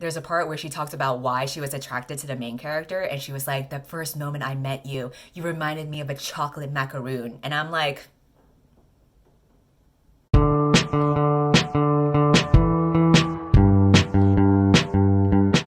There's a part where she talks about why she was attracted to the main character, and she was like, the first moment I met you, you reminded me of a chocolate macaroon. And I'm like,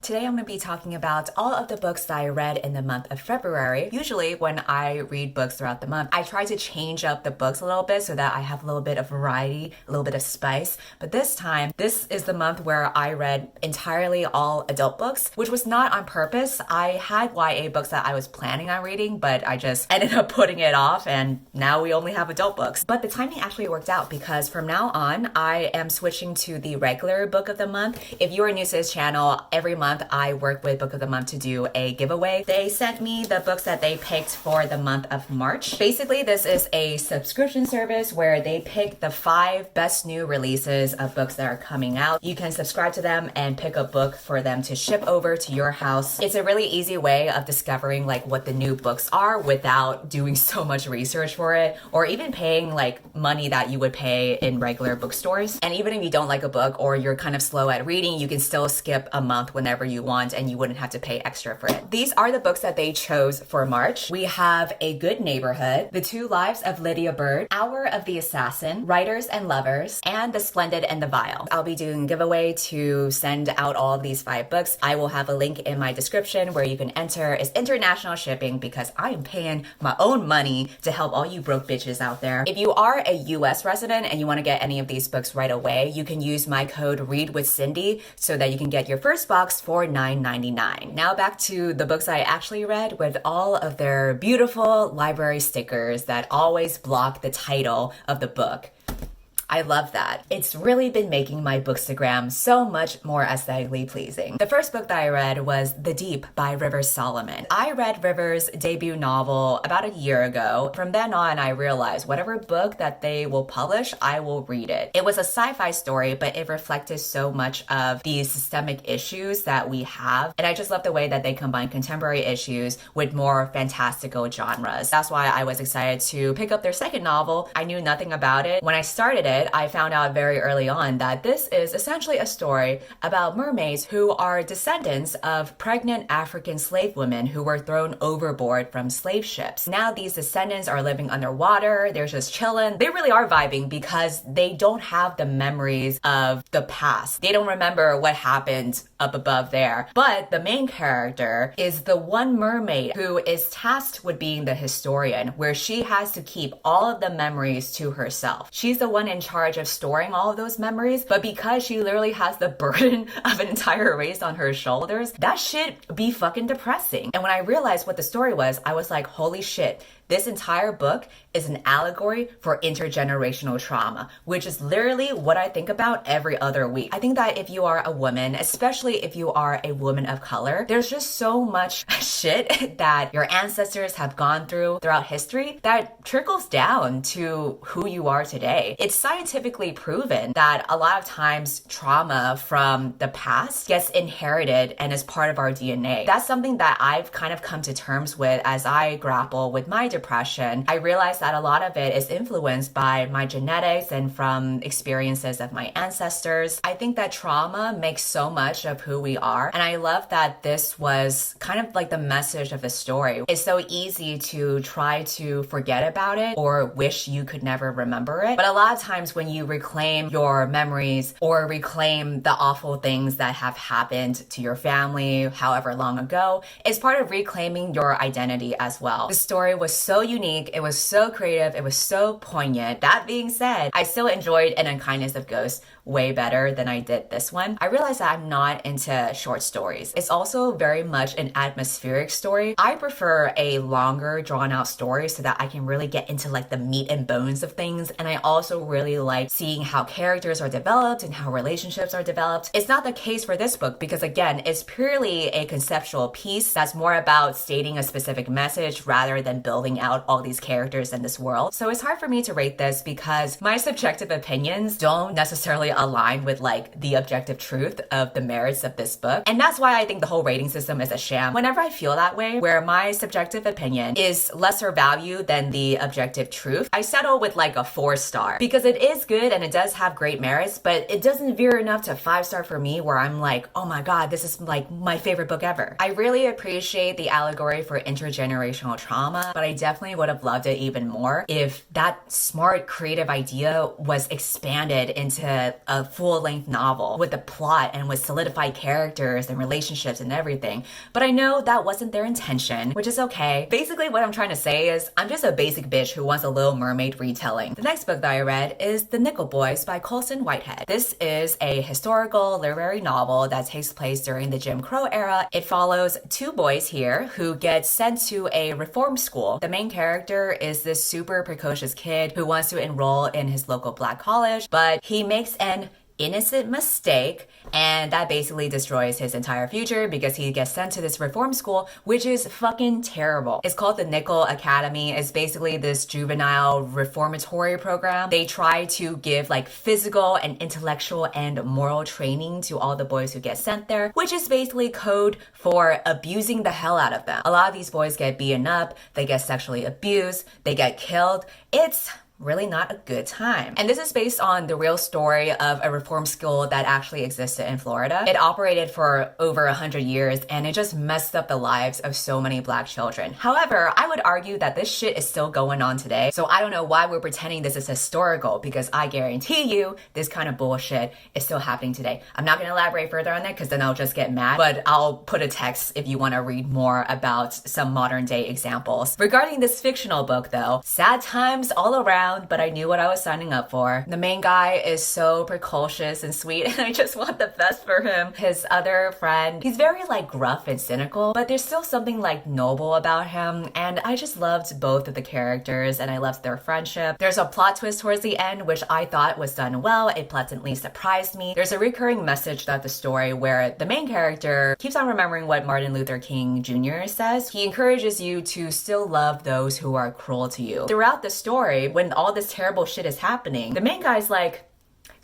today I'm going to be talking about all of the books that I read in the month of February. Usually when I read books throughout the month, I try to change up the books a little bit so that I have a little bit of variety, a little bit of spice. But this time, this is the month where I read entirely all adult books, which was not on purpose. I had YA books that I was planning on reading, but I just ended up putting it off, and now we only have adult books. But the timing actually worked out because from now on, I am switching to the regular book of the month. If you are new to this channel, every month I work with Book of the Month to do a giveaway. They sent me the books that they picked for the month of March. Basically, this is a subscription service where they pick the 5 best new releases of books that are coming out. You can subscribe to them and pick a book for them to ship over to your house. It's a really easy way of discovering like what the new books are without doing so much research for it, or even paying like money that you would pay in regular bookstores. And even if you don't like a book or you're kind of slow at reading, you can still skip a month whenever you want and you wouldn't have to pay extra for it. These are the books that they chose for March. We have A Good Neighborhood, The Two Lives of Lydia Bird, Hour of the Assassin, Writers and Lovers, and The Splendid and the Vile. I'll be doing a giveaway to send out all of these 5 books. I will have a link in my description where you can enter. It's international shipping because I am paying my own money to help all you broke bitches out there. If you are a US resident and you want to get any of these books right away, you can use my code READWITHCINDY so that you can get your first box for $9.99. Now back to the books I actually read with all of their beautiful library stickers that always block the title of the book. I love that. It's really been making my Bookstagram so much more aesthetically pleasing. The first book that I read was The Deep by Rivers Solomon. I read Rivers' debut novel about a year ago. From then on, I realized whatever book that they will publish, I will read it. It was a sci-fi story, but it reflected so much of the systemic issues that we have. And I just love the way that they combine contemporary issues with more fantastical genres. That's why I was excited to pick up their second novel. I knew nothing about it. When I started it, I found out very early on that this is essentially a story about mermaids who are descendants of pregnant African slave women who were thrown overboard from slave ships. Now these descendants are living underwater, they're just chilling. They really are vibing because they don't have the memories of the past. They don't remember what happened up above there. But the main character is the one mermaid who is tasked with being the historian, where she has to keep all of the memories to herself. She's the one in charge of storing all of those memories, but because she literally has the burden of an entire race on her shoulders, that shit be fucking depressing. And when I realized what the story was, I was like, holy shit, this entire book is an allegory for intergenerational trauma, which is literally what I think about every other week. I think that if you are a woman, especially if you are a woman of color, there's just so much shit that your ancestors have gone through throughout history that trickles down to who you are today. It's scientifically proven that a lot of times trauma from the past gets inherited and is part of our DNA. That's something that I've kind of come to terms with as I grapple with my depression. I realized that a lot of it is influenced by my genetics and from experiences of my ancestors. I think that trauma makes so much of who we are, and I love that this was kind of like the message of the story. It's so easy to try to forget about it or wish you could never remember it, but a lot of times when you reclaim your memories or reclaim the awful things that have happened to your family however long ago, it's part of reclaiming your identity as well. The story was so unique, it was so creative, it was so poignant. That being said, I still enjoyed An Unkindness of Ghosts way better than I did this one. I realized that I'm not into short stories. It's also very much an atmospheric story. I prefer a longer drawn out story so that I can really get into like the meat and bones of things. And I also really like seeing how characters are developed and how relationships are developed. It's not the case for this book because again, it's purely a conceptual piece that's more about stating a specific message rather than building fleshing out all these characters in this world. So it's hard for me to rate this because my subjective opinions don't necessarily align with like the objective truth of the merits of this book. And that's why I think the whole rating system is a sham. Whenever I feel that way, where my subjective opinion is lesser value than the objective truth, I settle with like a 4-star because it is good and it does have great merits, but it doesn't veer enough to 5-star for me where I'm like, oh my god, this is like my favorite book ever. I really appreciate the allegory for intergenerational trauma, but I definitely would have loved it even more if that smart creative idea was expanded into a full-length novel with a plot and with solidified characters and relationships and everything. But I know that wasn't their intention, which is okay. Basically what I'm trying to say is I'm just a basic bitch who wants a Little Mermaid retelling. The next book that I read is The Nickel Boys by Colson Whitehead. This is a historical literary novel that takes place during the Jim Crow era. It follows 2 boys here who get sent to a reform school. The main character is this super precocious kid who wants to enroll in his local black college, but he makes an innocent mistake, and that basically destroys his entire future because he gets sent to this reform school, which is fucking terrible. It's called the Nickel Academy. It's basically this juvenile reformatory program. They try to give like physical and intellectual and moral training to all the boys who get sent there, which is basically code for abusing the hell out of them. A lot of these boys get beaten up, they get sexually abused, they get killed. It's really not a good time. And this is based on the real story of a reform school that actually existed in Florida. It operated for over 100 years and it just messed up the lives of so many black children. However, I would argue that this shit is still going on today. So I don't know why we're pretending this is historical because I guarantee you this kind of bullshit is still happening today. I'm not going to elaborate further on that because then I'll just get mad, but I'll put a text if you want to read more about some modern day examples. Regarding this fictional book though, sad times all around, but I knew what I was signing up for. The main guy is so precocious and sweet and I just want the best for him. His other friend, he's very like gruff and cynical, but there's still something like noble about him, and I just loved both of the characters and I loved their friendship. There's a plot twist towards the end which I thought was done well. It pleasantly surprised me. There's a recurring message throughout the story where the main character keeps on remembering what Martin Luther King Jr. says. He encourages you to still love those who are cruel to you. Throughout the story, when all this terrible shit is happening, the main guy's like,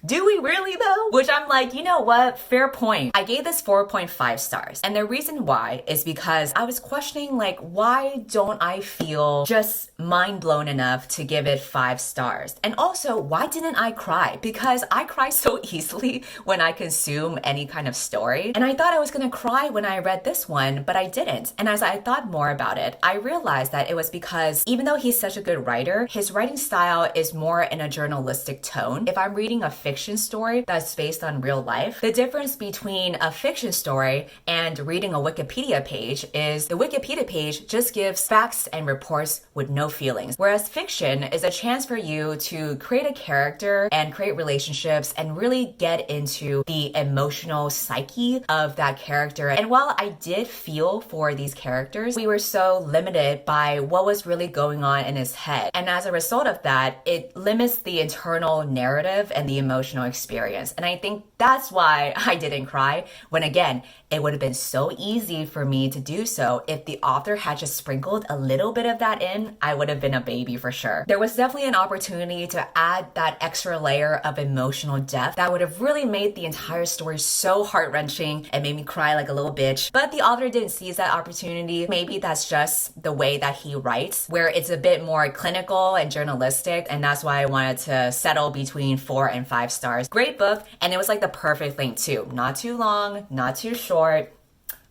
do we really though? Which I'm like, you know what? Fair point. I gave this 4.5 stars. And the reason why is because I was questioning like, why don't I feel just mind blown enough to give it 5 stars? And also, why didn't I cry? Because I cry so easily when I consume any kind of story. And I thought I was gonna cry when I read this one, but I didn't. And as I thought more about it, I realized that it was because even though he's such a good writer, his writing style is more in a journalistic tone. If I'm reading a fiction story that's based on real life, the difference between a fiction story and reading a Wikipedia page is the Wikipedia page just gives facts and reports with no feelings, whereas fiction is a chance for you to create a character and create relationships and really get into the emotional psyche of that character. And while I did feel for these characters, we were so limited by what was really going on in his head, and as a result of that, it limits the internal narrative and the emotional experience. And I think that's why I didn't cry, when again, it would have been so easy for me to do so if the author had just sprinkled a little bit of that in. I would have been a baby for sure. There was definitely an opportunity to add that extra layer of emotional depth that would have really made the entire story so heart-wrenching and made me cry like a little bitch. But the author didn't seize that opportunity. Maybe that's just the way that he writes, where it's a bit more clinical and journalistic, and that's why I wanted to settle between 4 and 5 stars. Great book, and it was like the perfect length too. Not too long, not too short.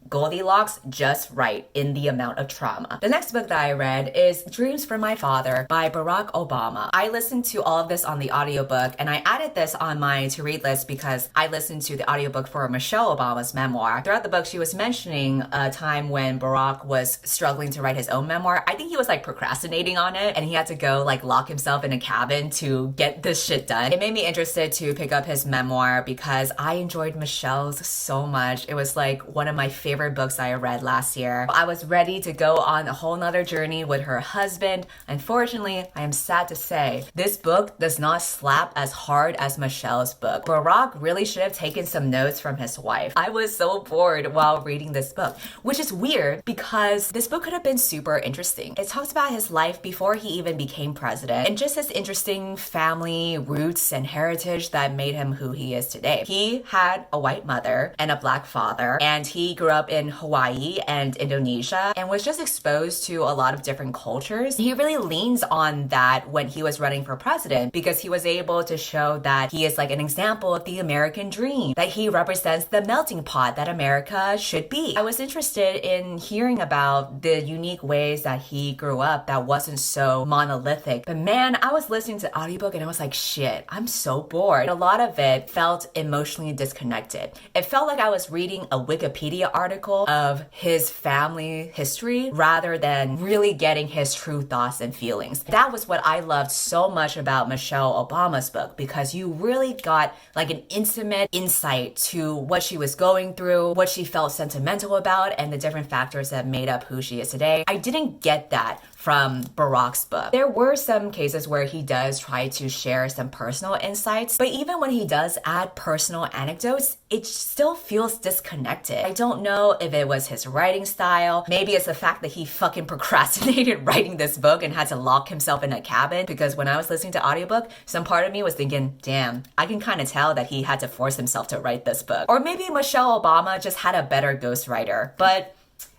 Goldilocks just right in the amount of trauma. The next book that I read is Dreams from My Father by Barack Obama. I listened to all of this on the audiobook, and I added this on my to-read list because I listened to the audiobook for Michelle Obama's memoir. Throughout the book, she was mentioning a time when Barack was struggling to write his own memoir. I think he was like procrastinating on it, and he had to go like lock himself in a cabin to get this shit done. It made me interested to pick up his memoir because I enjoyed Michelle's so much. It was like one of my favorite favorite books I read last year. I was ready to go on a whole nother journey with her husband. Unfortunately, I am sad to say, this book does not slap as hard as Michelle's book. Barack really should have taken some notes from his wife. I was so bored while reading this book, which is weird because this book could have been super interesting. It talks about his life before he even became president and just his interesting family roots and heritage that made him who he is today. He had a white mother and a black father, and he grew up in Hawaii and Indonesia and was just exposed to a lot of different cultures. He really leans on that when he was running for president because he was able to show that he is like an example of the American dream, that he represents the melting pot that America should be. I was interested in hearing about the unique ways that he grew up that wasn't so monolithic. But man, I was listening to the audiobook and I was like, shit, I'm so bored. A lot of it felt emotionally disconnected. It felt like I was reading a Wikipedia article of his family history rather than really getting his true thoughts and feelings. That was what I loved so much about Michelle Obama's book, because you really got like an intimate insight to what she was going through, what she felt sentimental about, and the different factors that made up who she is today. I didn't get that from Barack's book. There were some cases where he does try to share some personal insights, but even when he does add personal anecdotes, it still feels disconnected. I don't know if it was his writing style. Maybe it's the fact that he fucking procrastinated writing this book and had to lock himself in a cabin, because when I was listening to audiobook, some part of me was thinking, damn, I can kind of tell that he had to force himself to write this book. Or maybe Michelle Obama just had a better ghostwriter, but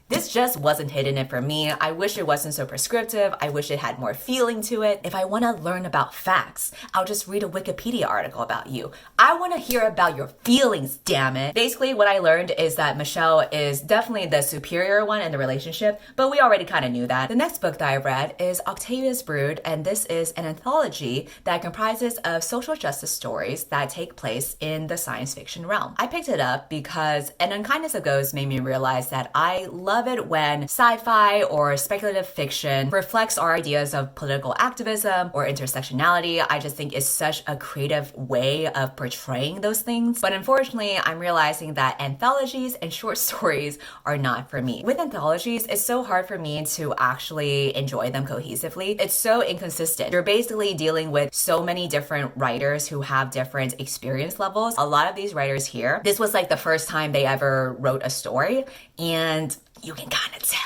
this just wasn't hitting it for me. I wish it wasn't so prescriptive. I wish it had more feeling to it. If I want to learn about facts, I'll just read a Wikipedia article about you. I want to hear about your feelings, damn it. Basically, what I learned is that Michelle is definitely the superior one in the relationship, but we already kind of knew that. The next book that I read is Octavia's Brood, and this is an anthology that comprises of social justice stories that take place in the science fiction realm. I picked it up because An Unkindness of Ghosts made me realize that I love it when sci-fi or speculative fiction reflects our ideas of political activism or intersectionality. I just think it's such a creative way of portraying those things. But unfortunately, I'm realizing that anthologies and short stories are not for me. With anthologies, it's so hard for me to actually enjoy them cohesively. It's so inconsistent. You're basically dealing with so many different writers who have different experience levels. A lot of these writers here, this was like the first time they ever wrote a story, and you can kind of tell.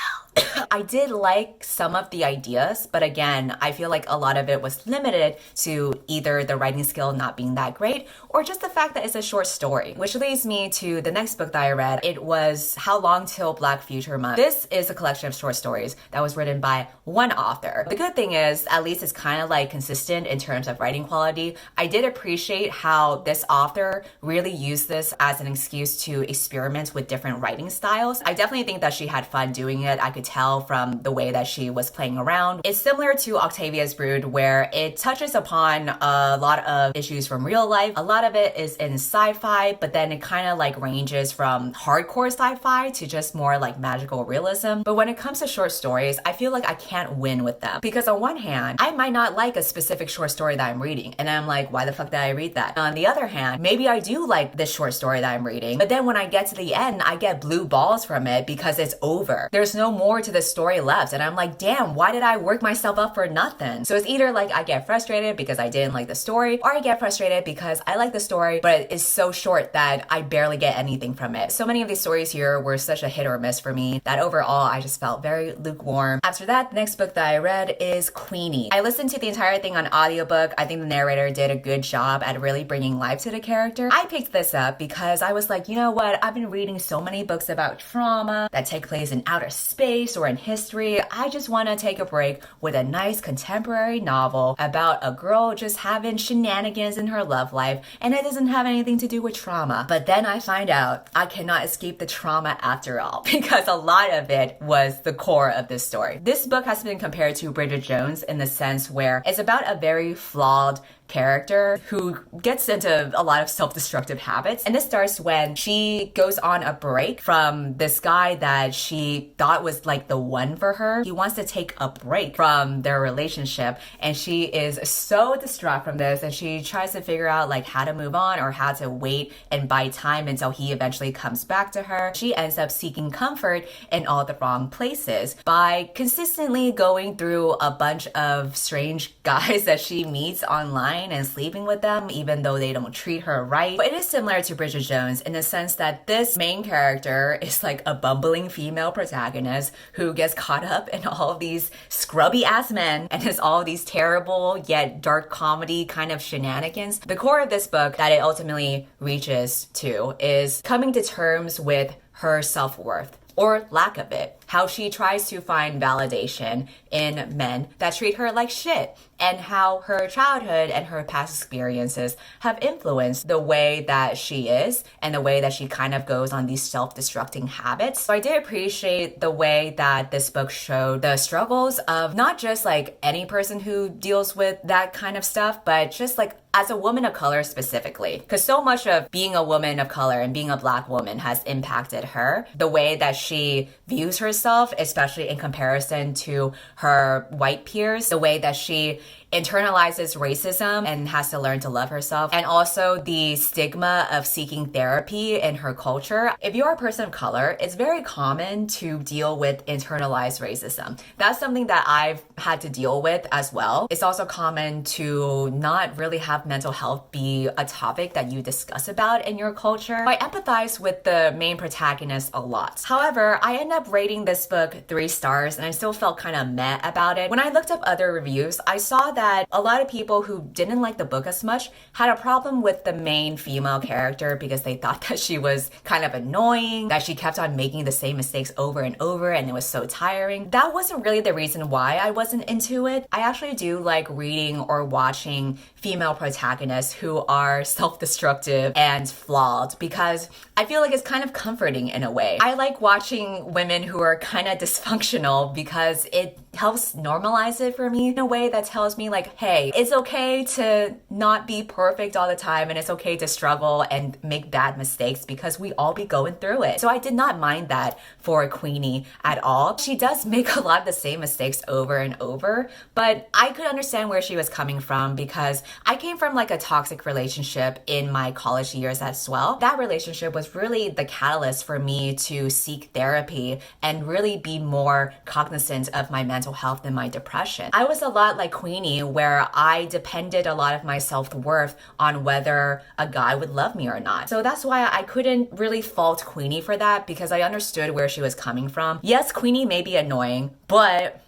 I did like some of the ideas, but again, I feel like a lot of it was limited to either the writing skill not being that great or just the fact that it's a short story, which leads me to the next book that I read. It was How Long Till Black Future Month. This is a collection of short stories that was written by one author. The good thing is, at least it's kind of like consistent in terms of writing quality. I did appreciate how this author really used this as an excuse to experiment with different writing styles. I definitely think that she had fun doing it. I could tell from the way that she was playing around. It's similar to Octavia's Brood, where it touches upon a lot of issues from real life. A lot of it is in sci-fi, but then it kind of like ranges from hardcore sci-fi to just more like magical realism. But when it comes to short stories, I feel like I can't win with them, because on one hand, I might not like a specific short story that I'm reading, and I'm like, why the fuck did I read that? On the other hand, maybe I do like this short story that I'm reading, but then when I get to the end, I get blue balls from it because it's over. There's no more to the story left, and I'm like, damn, why did I work myself up for nothing? So it's either like I get frustrated because I didn't like the story, or I get frustrated because I like the story but it's so short that I barely get anything from it. So many of these stories here were such a hit or miss for me that overall I just felt very lukewarm. After that, the next book that I read is Queenie. I listened to the entire thing on audiobook. I think the narrator did a good job at really bringing life to the character. I picked this up because I was like, you know what, I've been reading so many books about trauma that take place in outer space or in history. I just want to take a break with a nice contemporary novel about a girl just having shenanigans in her love life, and it doesn't have anything to do with trauma. But then I find out I cannot escape the trauma after all, because a lot of it was the core of this story. This book has been compared to Bridget Jones in the sense where it's about a very flawed character who gets into a lot of self-destructive habits. And this starts when she goes on a break from this guy that she thought was like the one for her. He wants to take a break from their relationship, and she is so distraught from this, and she tries to figure out like how to move on or how to wait and buy time until he eventually comes back to her. She ends up seeking comfort in all the wrong places by consistently going through a bunch of strange guys that she meets online and sleeping with them even though they don't treat her right. But it is similar to Bridget Jones in the sense that this main character is like a bumbling female protagonist who gets caught up in all of these scrubby ass men and has all these terrible yet dark comedy kind of shenanigans. The core of this book that it ultimately reaches to is coming to terms with her self-worth, or lack of it. How she tries to find validation in men that treat her like shit, and how her childhood and her past experiences have influenced the way that she is and the way that she kind of goes on these self-destructing habits. So I did appreciate the way that this book showed the struggles of not just like any person who deals with that kind of stuff, but just like as a woman of color specifically. Because so much of being a woman of color and being a Black woman has impacted her. The way that she views herself, especially in comparison to her white peers, the way that she internalizes racism and has to learn to love herself, and also the stigma of seeking therapy in her culture. If you're a person of color, it's very common to deal with internalized racism. That's something that I've had to deal with as well. It's also common to not really have mental health be a topic that you discuss about in your culture. I empathize with the main protagonist a lot. However, I end up rating this book 3 stars and I still felt kind of meh about it. When I looked up other reviews, I saw that a lot of people who didn't like the book as much had a problem with the main female character because they thought that she was kind of annoying, that she kept on making the same mistakes over and over and it was so tiring. That wasn't really the reason why I wasn't into it. I actually do like reading or watching female protagonists who are self-destructive and flawed because I feel like it's kind of comforting in a way. I like watching women who are kind of dysfunctional because it helps normalize it for me in a way that tells me like, hey, it's okay to not be perfect all the time and it's okay to struggle and make bad mistakes because we all be going through it. So I did not mind that for Queenie at all. She does make a lot of the same mistakes over and over, but I could understand where she was coming from because I came from like a toxic relationship in my college years as well. That relationship was really the catalyst for me to seek therapy and really be more cognizant of my mental health and my depression. I was a lot like Queenie where I depended a lot of my self-worth on whether a guy would love me or not. So that's why I couldn't really fault Queenie for that because I understood where she was coming from. Yes, Queenie may be annoying, but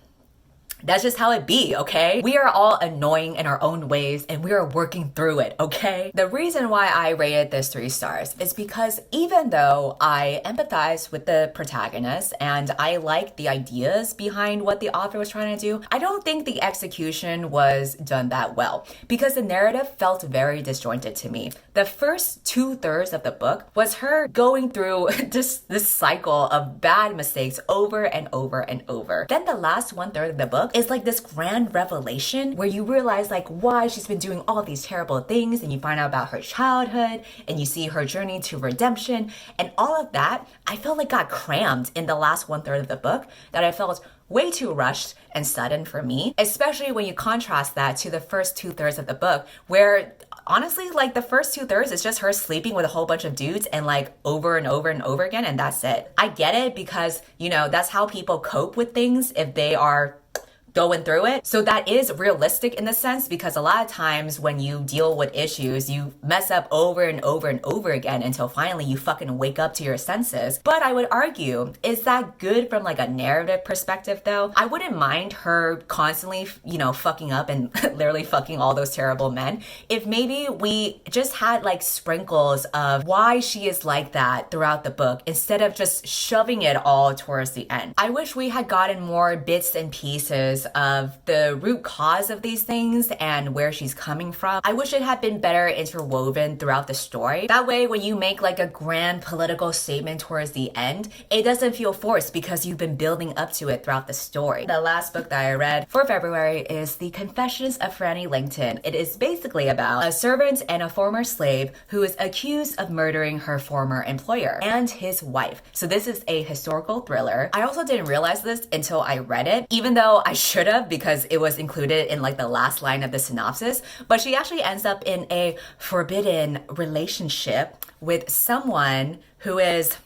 that's just how it be, okay? We are all annoying in our own ways and we are working through it, okay? The reason why I rated this 3 stars is because even though I empathize with the protagonist and I like the ideas behind what the author was trying to do, I don't think the execution was done that well because the narrative felt very disjointed to me. The first 2/3 of the book was her going through this cycle of bad mistakes over and over and over. Then the last 1/3 of the book is like this grand revelation where you realize like why she's been doing all these terrible things, and you find out about her childhood and you see her journey to redemption, and all of that I felt like got crammed in the last 1/3 of the book that I felt way too rushed and sudden for me, especially when you contrast that to the first 2/3 of the book where honestly, like the first 2/3 is just her sleeping with a whole bunch of dudes and like over and over and over again, and that's it. I get it because, you know, that's how people cope with things if they are going through it. So that is realistic in the sense because a lot of times when you deal with issues, you mess up over and over and over again until finally you fucking wake up to your senses. But I would argue, is that good from like a narrative perspective though? I wouldn't mind her constantly, you know, fucking up and literally fucking all those terrible men if maybe we just had like sprinkles of why she is like that throughout the book instead of just shoving it all towards the end. I wish we had gotten more bits and pieces of the root cause of these things and where she's coming from. I wish it had been better interwoven throughout the story. That way, when you make like a grand political statement towards the end, it doesn't feel forced because you've been building up to it throughout the story. The last book that I read for February is The Confessions of Frannie Langton. It is basically about a servant and a former slave who is accused of murdering her former employer and his wife. So this is a historical thriller. I also didn't realize this until I read it, even though I should have because it was included in like the last line of the synopsis. But she actually ends up in a forbidden relationship with someone who is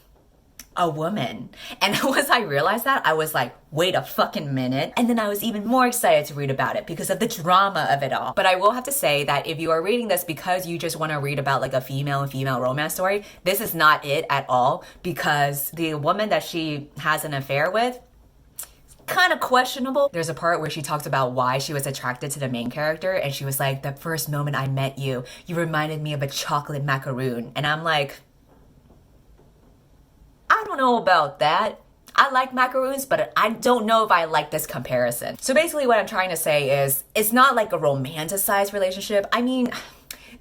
a woman. And once I realized that, I was like, wait a fucking minute. And then I was even more excited to read about it because of the drama of it all. But I will have to say that if you are reading this because you just want to read about like a female and female romance story, this is not it at all, because the woman that she has an affair with, kind of questionable. There's a part where she talks about why she was attracted to the main character, and she was like, the first moment I met you, you reminded me of a chocolate macaroon. And I'm like, I don't know about that. I like macaroons, but I don't know if I like this comparison. So basically what I'm trying to say is, it's not like a romanticized relationship. I mean,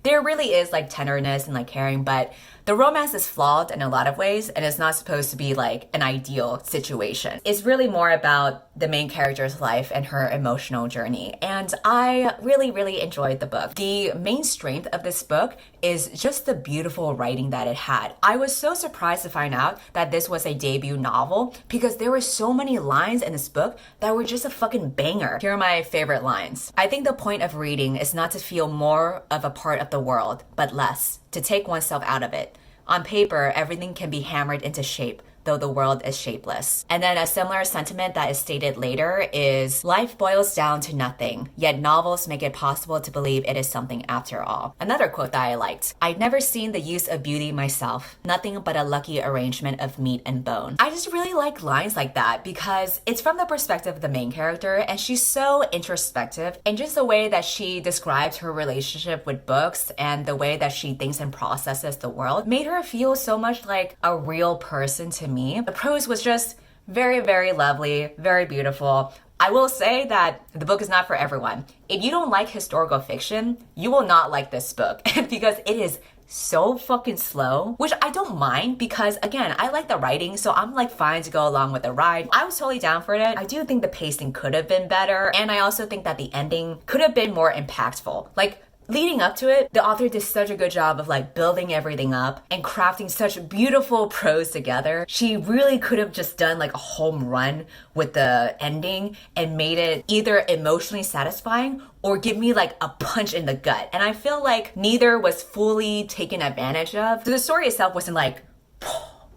there really is like tenderness and like caring, but the romance is flawed in a lot of ways, and it's not supposed to be like an ideal situation. It's really more about the main character's life and her emotional journey. And I really, really enjoyed the book. The main strength of this book is just the beautiful writing that it had. I was so surprised to find out that this was a debut novel because there were so many lines in this book that were just a fucking banger. Here are my favorite lines. I think the point of reading is not to feel more of a part of the world, but less, to take oneself out of it. On paper, everything can be hammered into shape, though the world is shapeless. And then a similar sentiment that is stated later is, life boils down to nothing, yet novels make it possible to believe it is something after all. Another quote that I liked, I'd never seen the use of beauty myself, nothing but a lucky arrangement of meat and bone. I just really like lines like that because it's from the perspective of the main character, and she's so introspective, and just the way that she describes her relationship with books and the way that she thinks and processes the world made her feel so much like a real person to me. The prose was just very, very lovely, very beautiful. I will say that the book is not for everyone. If you don't like historical fiction, you will not like this book because it is so fucking slow, which I don't mind because, again, I like the writing, so I'm like fine to go along with the ride. I was totally down for it. I do think the pacing could have been better, and I also think that the ending could have been more impactful. Like, leading up to it, the author did such a good job of like building everything up and crafting such beautiful prose together. She really could have just done like a home run with the ending and made it either emotionally satisfying or give me like a punch in the gut. And I feel like neither was fully taken advantage of. So the story itself wasn't like,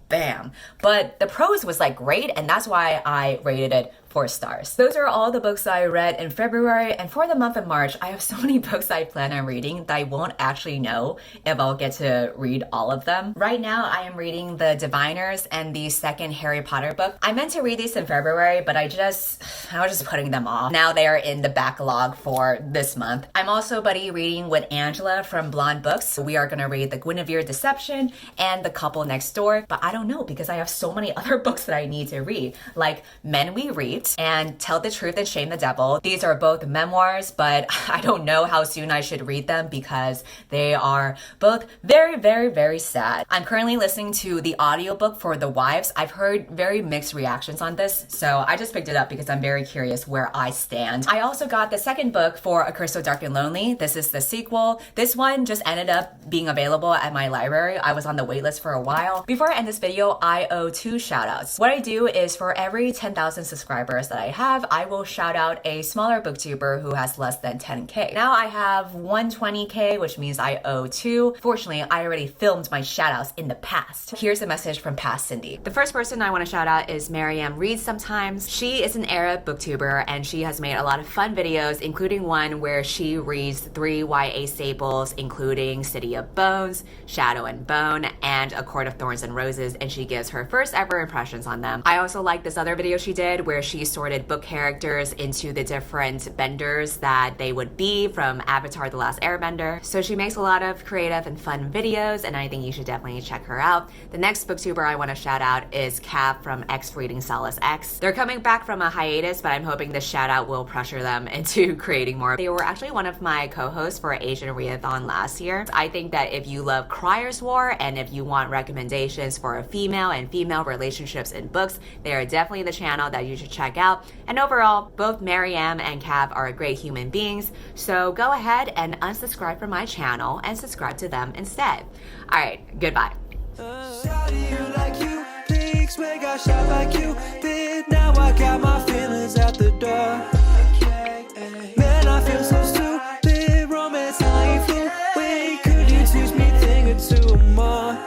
bam, but the prose was like great, and that's why I rated it 4 stars. Those are all the books I read in February, and for the month of March, I have so many books I plan on reading that I won't actually know if I'll get to read all of them. Right now, I am reading The Diviners and the second Harry Potter book. I meant to read these in February, but I was just putting them off. Now they are in the backlog for this month. I'm also buddy reading with Angela from Blonde Books. We are gonna read The Guinevere Deception and The Couple Next Door, but I don't know because I have so many other books that I need to read, like Men We Read and Tell the Truth and Shame the Devil. These are both memoirs, but I don't know how soon I should read them because they are both very, very, very sad. I'm currently listening to the audiobook for The Wives. I've heard very mixed reactions on this, so I just picked it up because I'm very curious where I stand. I also got the second book for A Curse So Dark and Lonely. This is the sequel. This one just ended up being available at my library. I was on the waitlist for a while. Before I end this video, I owe 2 shoutouts. What I do is for every 10,000 subscribers that I have, I will shout out a smaller booktuber who has less than 10K. Now I have 120K, which means I owe 2. Fortunately, I already filmed my shoutouts in the past. Here's a message from past Cindy. The first person I want to shout out is Mariam Reads Sometimes. She is an Arab booktuber, and she has made a lot of fun videos, including one where she reads 3 YA staples, including City of Bones, Shadow and Bone, and A Court of Thorns and Roses. and she gives her first ever impressions on them. I also like this other video she did where she sorted book characters into the different benders that they would be from Avatar: The Last Airbender. So she makes a lot of creative and fun videos, and I think you should definitely check her out. The next booktuber I want to shout out is Cav from X Reading Solace X. They're coming back from a hiatus, but I'm hoping this shout out will pressure them into creating more. They were actually one of my co-hosts for Asian Readathon last year. I think that if you love Crier's War and if you want recommendations for a female and female relationships in books, they are definitely the channel that you should check out. And overall, both Mariam and Cav are great human beings, so go ahead and unsubscribe from my channel and subscribe to them instead. Alright, goodbye. Now I got my feelings out the door. Man, I feel so stupid. Romance, I ain't flew. Wait, could you teach me a thing or two more?